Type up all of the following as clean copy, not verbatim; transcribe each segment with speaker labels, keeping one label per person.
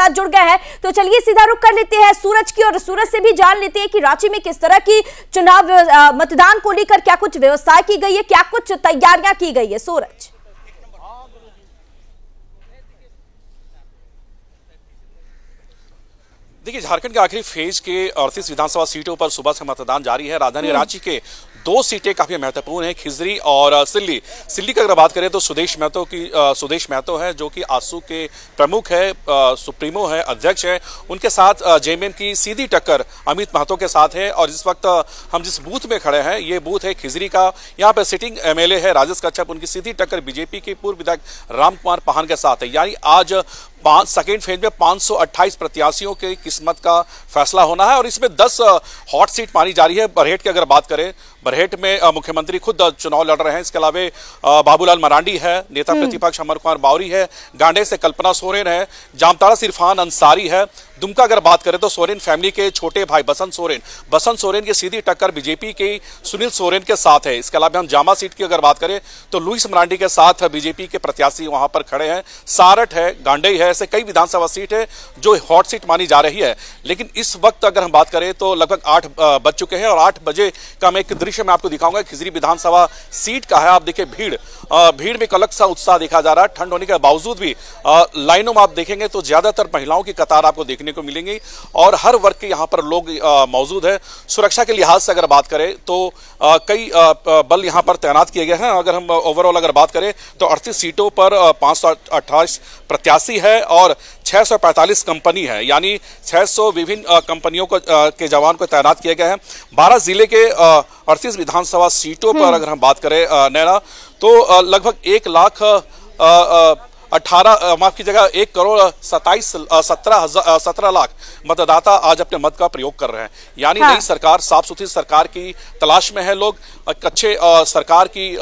Speaker 1: साथ जुड़ गए हैं, तो चलिए सीधा रुख कर लेते हैं सूरज की और सूरज से भी जान लेते हैं कि रांची में किस तरह की चुनाव मतदान को लेकर क्या कुछ व्यवस्था की गई है, क्या कुछ तैयारियां की गई है। सूरज,
Speaker 2: देखिए, झारखंड के आखिरी फेज के 38 विधानसभा सीटों पर सुबह से मतदान जारी है। राजधानी रांची के 2 सीटें काफी महत्वपूर्ण हैं, खिजरी और सिल्ली। सिल्ली की अगर बात करें तो सुदेश महतो है, जो कि आसू के प्रमुख है, सुप्रीमो है, अध्यक्ष है। उनके साथ जेएमएम की सीधी टक्कर अमित महतो के साथ है। और इस वक्त हम जिस बूथ में खड़े हैं, ये बूथ है खिजरी का। यहाँ पर सिटिंग एमएलए है राजेश कच्छप, उनकी सीधी टक्कर बीजेपी के पूर्व विधायक रामकुमार पाहन के साथ है। यानी आज सेकेंड फेज में 528 प्रत्याशियों की किस्मत का फैसला होना है और इसमें 10 हॉट सीट मानी जा रही है। बरहेट की अगर बात करें, बरहेट में मुख्यमंत्री खुद चुनाव लड़ रहे हैं। इसके अलावा बाबूलाल मरांडी है, नेता प्रतिपक्ष अमर कुमार बावरी है, गांडे से कल्पना सोरेन है, जामताड़ा से इरफान अंसारी है। दुमका अगर बात करें तो सोरेन फैमिली के छोटे भाई बसंत सोरेन की सीधी टक्कर बीजेपी के सुनील सोरेन के साथ है। इसके अलावा हम जामा सीट की अगर बात करें तो लुइस मरांडी के साथ बीजेपी के प्रत्याशी वहां पर खड़े हैं। सारठ है, गांडई है, ऐसे कई विधानसभा सीट है जो हॉट सीट मानी जा रही है। लेकिन इस वक्त अगर हम बात करें तो लगभग 8 बज चुके हैं और 8 बजे का मैं एक दृश्य मैं आपको दिखाऊंगा। खिजरी विधानसभा सीट का है। आप देखिए भीड़ में एक अलग सा उत्साह देखा जा रहा है। ठंड होने के बावजूद भी लाइनों में आप देखेंगे तो ज्यादातर महिलाओं की कतार आपको देखने को मिलेंगी और हर वर्ग के यहाँ पर लोग मौजूद है। सुरक्षा के लिहाज से अगर बात करें तो कई बल यहाँ पर तैनात किए गए हैं। अगर हम ओवरऑल अगर बात करें तो 38 सीटों पर 528 प्रत्याशी है और 645 कंपनी है, यानी 600 विभिन्न कंपनियों को के जवान को तैनात किए गए हैं। 12 जिले के 38 विधानसभा सीटों पर अगर हम बात करें नैना, तो लगभग 1 लाख मतदाता आज अपने मत का प्रयोग कर रहे हैं। यानी नई सरकार, साफ सुथरी सरकार की तलाश में है लोग। अच्छे सरकार की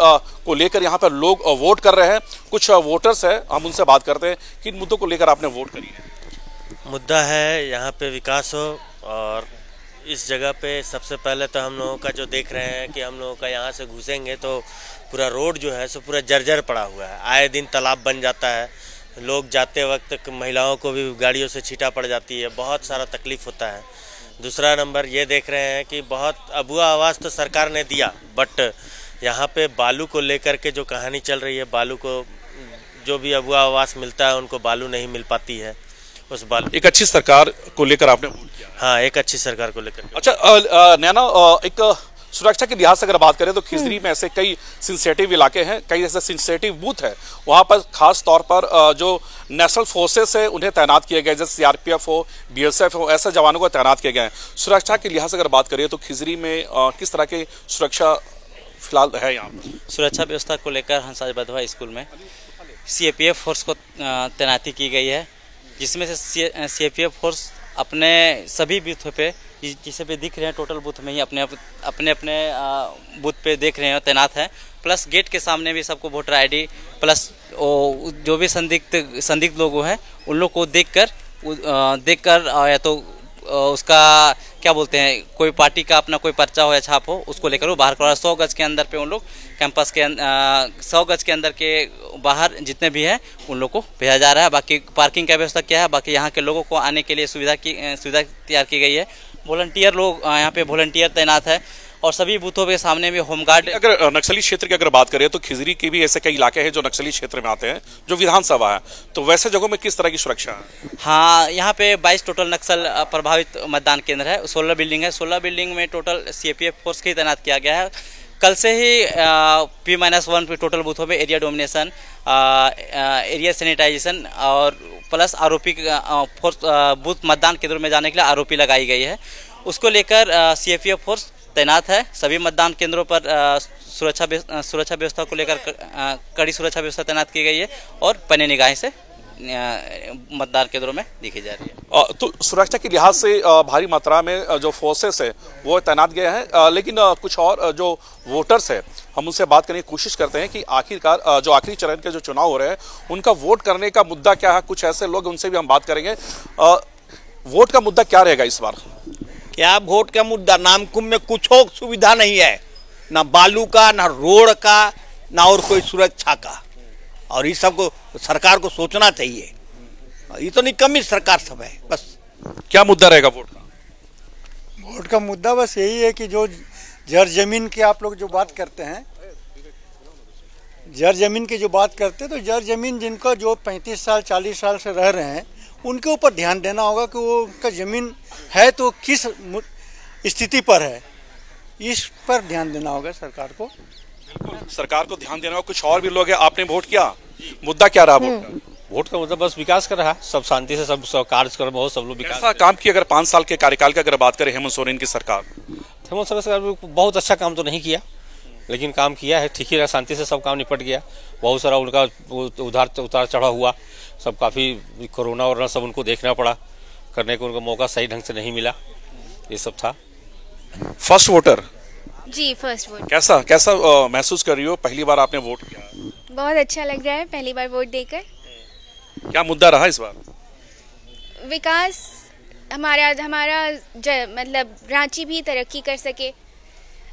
Speaker 2: को लेकर यहाँ पर लोग वोट कर रहे हैं। कुछ वोटर्स हैं, हम उनसे बात करते हैं कि इन मुद्दों को लेकर आपने वोट करी है।
Speaker 3: मुद्दा है यहाँ पे विकास हो और इस जगह पे सबसे पहले तो हम लोगों का जो देख रहे हैं कि हम लोगों का यहाँ से घुसेंगे तो पूरा रोड जो है सो पूरा जर्जर पड़ा हुआ है। आए दिन तालाब बन जाता है, लोग जाते वक्त महिलाओं को भी गाड़ियों से छींटा पड़ जाती है, बहुत सारा तकलीफ होता है। दूसरा नंबर ये देख रहे हैं कि बहुत अबुआ आवाज़ तो सरकार ने दिया, बट यहाँ पे बालू को लेकर के जो कहानी चल रही है, बालू को जो भी अबुआ आवास मिलता है उनको बालू नहीं मिल पाती है। उस बालू
Speaker 2: एक अच्छी सरकार को लेकर आपने वोट किया।
Speaker 3: हाँ, एक अच्छी सरकार को लेकर।
Speaker 2: अच्छा नैना, एक सुरक्षा के लिहाज से अगर बात करें तो खिजरी में ऐसे कई सेंसिटिव इलाके हैं, कई ऐसे सेंसिटिव बूथ है। वहां पर खास तौर पर जो नेशनल फोर्सेस है उन्हें तैनात किए गए, जैसे सीआरपीएफ हो, बीएसएफ हो, ऐसे जवानों को तैनात किए गए हैं। सुरक्षा के लिहाज से अगर बात करें तो खिजरी में किस तरह की सुरक्षा फिलहाल है? यहाँ
Speaker 4: सुरक्षा व्यवस्था को लेकर हंसाज बधवा स्कूल में सीआरपीएफ फोर्स को तैनाती की गई है, जिसमें से सीआरपीएफ फोर्स अपने सभी बूथों पे, जिसे भी दिख रहे हैं टोटल बूथ में ही अपने बूथ पे देख रहे हैं तैनात है। प्लस गेट के सामने भी सबको वोटर आईडी प्लस जो भी संदिग्ध लोग हैं उन लोग को देखकर या तो उसका क्या बोलते हैं, कोई पार्टी का अपना कोई पर्चा हो या छाप हो, उसको लेकर वो बाहर करा 100 गज के अंदर पे उन लोग कैंपस के 100 गज के अंदर के बाहर जितने भी हैं उन लोग को भेजा जा रहा है। बाकी पार्किंग का व्यवस्था क्या है, बाकी यहाँ के लोगों को आने के लिए सुविधा तैयार की गई है। वॉलंटियर लोग यहाँ पे वॉलंटियर तैनात है और सभी बूथों के सामने भी होमगार्ड।
Speaker 2: अगर नक्सली क्षेत्र की अगर बात करें तो खिजरी के भी ऐसे कई इलाके हैं जो नक्सली क्षेत्र में आते हैं, जो विधानसभा है, तो वैसे जगहों में किस तरह की सुरक्षा है?
Speaker 4: हाँ, यहाँ पे 22 टोटल नक्सल प्रभावित मतदान केंद्र है, 16 बिल्डिंग है। 16 बिल्डिंग में टोटल सीआरपीएफ फोर्स की तैनात किया गया है। कल से ही P-1 पे टोटल बूथों में एरिया डोमिनेशन, एरिया सैनिटाइजेशन और प्लस आरोपी फोर्स बूथ मतदान केंद्रों में जाने के लिए आरोपी लगाई गई है। उसको लेकर सीआरपीएफ फोर्स तैनात है। सभी मतदान केंद्रों पर सुरक्षा व्यवस्था को लेकर कड़ी सुरक्षा व्यवस्था तैनात की गई है और पैनी निगाहें से मतदान केंद्रों में दिखी जा रही है।
Speaker 2: तो सुरक्षा के लिहाज से भारी मात्रा में जो फोर्सेस है वो तैनात गए हैं, लेकिन कुछ और जो वोटर्स है हम उनसे बात करने की कोशिश करते हैं कि आखिरकार जो आखिरी चरण के जो चुनाव हो रहे हैं उनका वोट करने का मुद्दा क्या है। कुछ ऐसे लोग, उनसे भी हम बात करेंगे। वोट का मुद्दा क्या रहेगा इस बार?
Speaker 5: क्या वोट का मुद्दा? नामकुम में कुछ और सुविधा नहीं है, ना बालू का, ना रोड का, ना और कोई सुरक्षा का, और इस सब को सरकार को सोचना चाहिए। ये तो निकम्मी सरकार सब है बस।
Speaker 2: क्या मुद्दा रहेगा वोट का?
Speaker 6: वोट का मुद्दा बस यही है कि जो जर जमीन की आप लोग जो बात करते हैं, जर जमीन की जो बात करते हैं, तो जर जमीन जिनका जो 35 साल 40 साल से रह रहे हैं उनके ऊपर ध्यान देना होगा कि वो उनका जमीन है तो किस स्थिति पर है, इस पर ध्यान देना होगा सरकार को।
Speaker 2: सरकार को ध्यान देना होगा। कुछ और भी लोग हैं, आपने वोट किया, मुद्दा क्या रहा वोट का?
Speaker 7: वोट का मतलब बस विकास कर रहा है, सब शांति से सब कार्य कर, बहुत सब लोग विकास।
Speaker 2: कैसा काम किया? अगर 5 साल के कार्यकाल की अगर बात करें हेमंत सोरेन की सरकार,
Speaker 7: हेमंत सोरेन सरकार बहुत अच्छा काम तो नहीं किया, लेकिन काम किया है, ठीक ही रहा, शांति से सब काम निपट गया। बहुत सारा उनका उतार चढ़ा हुआ, सब काफ़ी कोरोना वोरोना सब उनको देखना पड़ा, करने को उनको मौका सही ढंग से नहीं मिला, ये सब था।
Speaker 2: फर्स्ट वोटर
Speaker 8: जी, फर्स्ट वोट।
Speaker 2: कैसा महसूस कर रही हो? पहली बार आपने वोट किया?
Speaker 8: बहुत अच्छा लग रहा है पहली बार वोट देकर।
Speaker 2: क्या मुद्दा रहा इस बार?
Speaker 8: विकास, हमारा मतलब रांची भी तरक्की कर सके,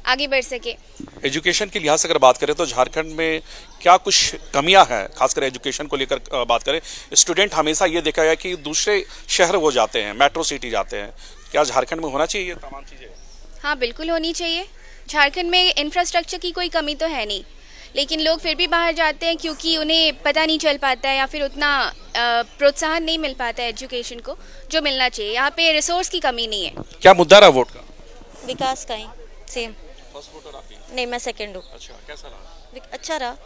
Speaker 8: आगे बढ़ सके।
Speaker 2: एजुकेशन के लिहाज से अगर बात करें तो झारखंड में क्या कुछ कमियां हैं, खासकर एजुकेशन को लेकर बात करें? स्टूडेंट हमेशा ये देखा गया कि दूसरे शहर वो जाते हैं, मेट्रो सिटी जाते हैं, क्या झारखंड में होना चाहिए ये तमाम चीजें?
Speaker 8: हाँ, बिल्कुल होनी चाहिए। झारखंड में इंफ्रास्ट्रक्चर की कोई कमी तो है नहीं, लेकिन लोग फिर भी बाहर जाते हैं क्योंकि उन्हें पता नहीं चल पाता है या फिर उतना प्रोत्साहन नहीं मिल पाता है एजुकेशन को जो मिलना चाहिए। यहाँ पे रिसोर्स की कमी नहीं है।
Speaker 2: क्या मुद्दा रहा वोट का?
Speaker 9: विकास का ही सेम।
Speaker 2: फर्स्ट वोटर आप ही?
Speaker 9: नहीं, मैं सेकंड हूँ।
Speaker 2: अच्छा, कैसा रहा?
Speaker 9: अच्छा रहा।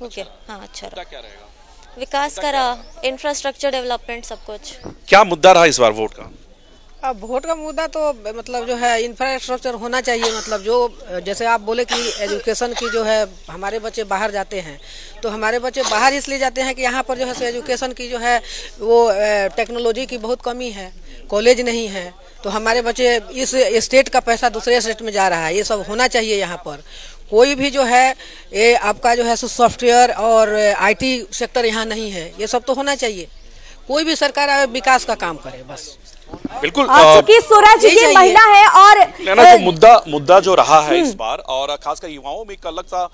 Speaker 9: ओके, हाँ, अच्छा रहा।
Speaker 2: क्या रहेगा?
Speaker 9: विकास का रहा, इंफ्रास्ट्रक्चर डेवलपमेंट सब कुछ।
Speaker 2: क्या मुद्दा रहा इस बार वोट का?
Speaker 10: अब वोट का मुद्दा तो मतलब जो है इंफ्रास्ट्रक्चर होना चाहिए। मतलब जो जैसे आप बोले कि एजुकेशन की जो है, हमारे बच्चे बाहर जाते हैं तो हमारे बच्चे बाहर इसलिए जाते हैं कि यहाँ पर जो है सो एजुकेशन की जो है वो टेक्नोलॉजी की बहुत कमी है, कॉलेज नहीं है, तो हमारे बच्चे इस स्टेट का पैसा दूसरे स्टेट में जा रहा है। ये सब होना चाहिए। यहाँ पर कोई भी जो है ये आपका जो है सॉफ्टवेयर और IT सेक्टर यहाँ नहीं है, ये सब तो होना चाहिए। कोई भी सरकार विकास का काम करे बस।
Speaker 2: बिल्कुल।
Speaker 1: चूंकि सूरज ये महिला है और
Speaker 2: जो मुद्दा जो रहा है इस बार, और खासकर युवाओं में एक अलग सा